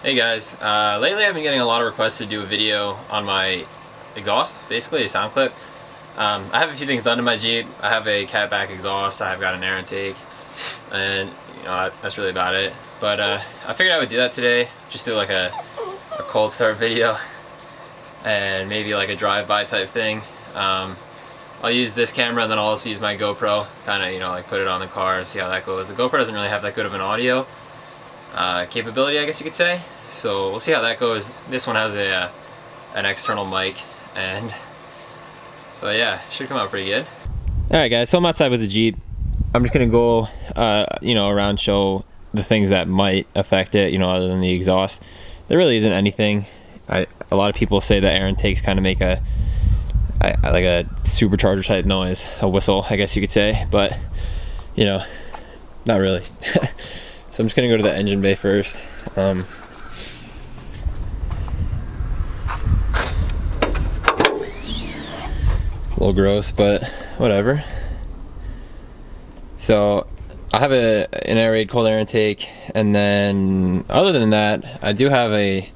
Hey guys, lately I've been getting a lot of requests to do a video on my exhaust, basically a sound clip. I have a few things done to my Jeep. I have a CatBack exhaust, I've got an air intake, and that's really about it. But I figured I would do that today, just do like a cold start video and maybe like a drive-by type thing. I'll use this camera and then I'll also use my GoPro, kind of like put it on the car and see how that goes. The GoPro doesn't really have that good of an audio capability, I guess you could say. So we'll see how that goes. This one has an external mic, and so yeah, should come out pretty good. All right, guys. So I'm outside with the Jeep. I'm just gonna go, around, show the things that might affect it. Other than the exhaust, there really isn't anything. A lot of people say that air intakes kind of make like a supercharger type noise, a whistle, I guess you could say, but not really. So I'm just gonna go to the engine bay first. A little gross, but whatever. So I have an Airaid cold air intake, and then other than that, I do have a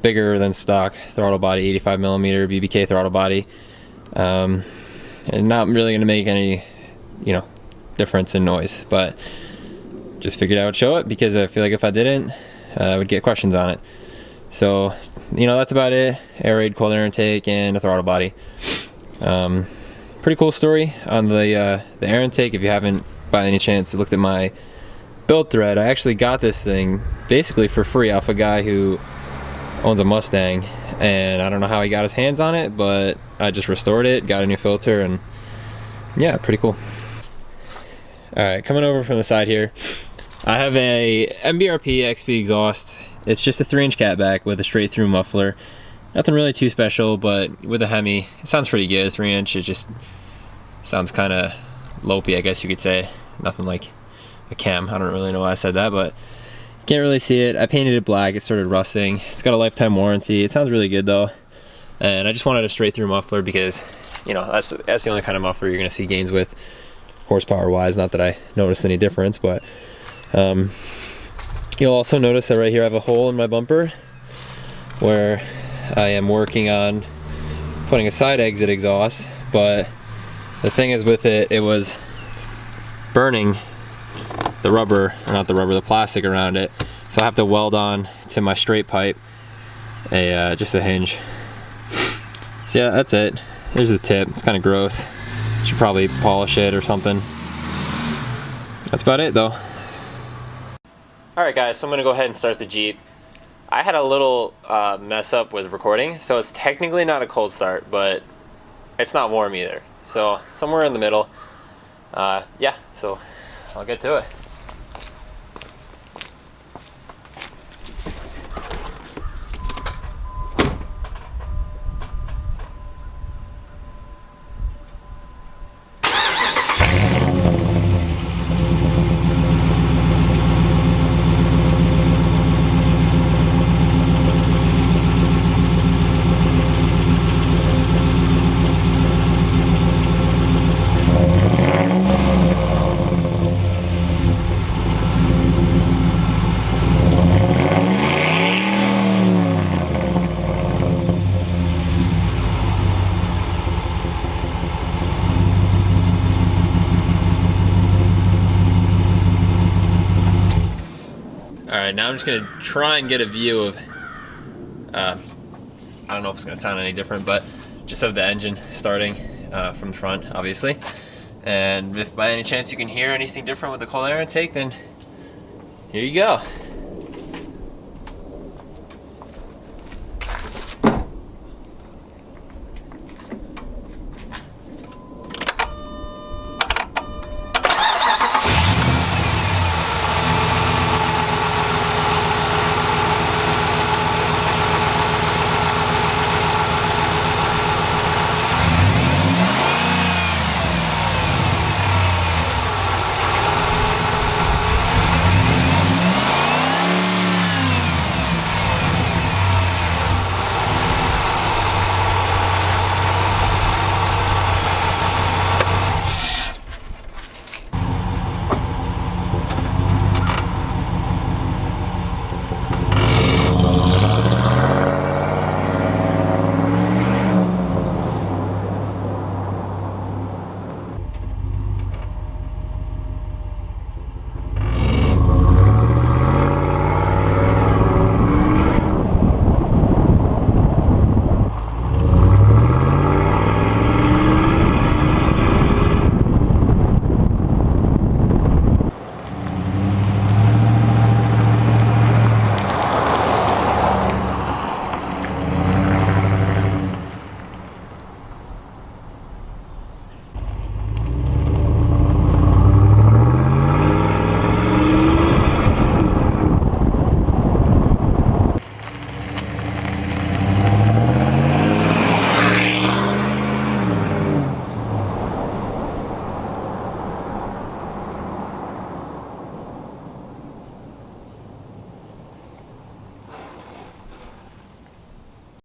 bigger than stock throttle body, 85mm BBK throttle body, and not really going to make any difference in noise, but just figured I would show it because I feel like if I didn't, I would get questions on it. So that's about it. Airaid cold air intake and a throttle body. Pretty cool story on the air intake. If you haven't by any chance looked at my build thread, I actually got this thing basically for free off a guy who owns a Mustang, and I don't know how he got his hands on it, but I just restored it, got a new filter, and yeah, pretty cool. Alright, coming over from the side here, I have a MBRP XP exhaust. It's just a 3-inch CatBack with a straight through muffler. Nothing really too special, but with a Hemi, it sounds pretty good. 3-inch, it just sounds kind of lopey, I guess you could say. Nothing like a chem. I don't really know why I said that, but can't really see it. I painted it black. It started rusting. It's got a lifetime warranty. It sounds really good though. And I just wanted a straight through muffler because, that's the only kind of muffler you're going to see gains with, horsepower wise. Not that I noticed any difference, but you'll also notice that right here I have a hole in my bumper where I am working on putting a side exit exhaust, but the thing is with it, it was burning the rubber, or not the rubber, the plastic around it. So I have to weld on to my straight pipe just a hinge. So yeah, that's it. There's the tip. It's kind of gross. Should probably polish it or something. That's about it though. Alright guys, so I'm gonna go ahead and start the Jeep. I had a little mess up with recording, so it's technically not a cold start, but it's not warm either. So somewhere in the middle. Yeah, so I'll get to it. Alright, now I'm just going to try and get a view of, I don't know if it's going to sound any different, but just of the engine starting from the front, obviously. And if by any chance you can hear anything different with the cold air intake, then here you go.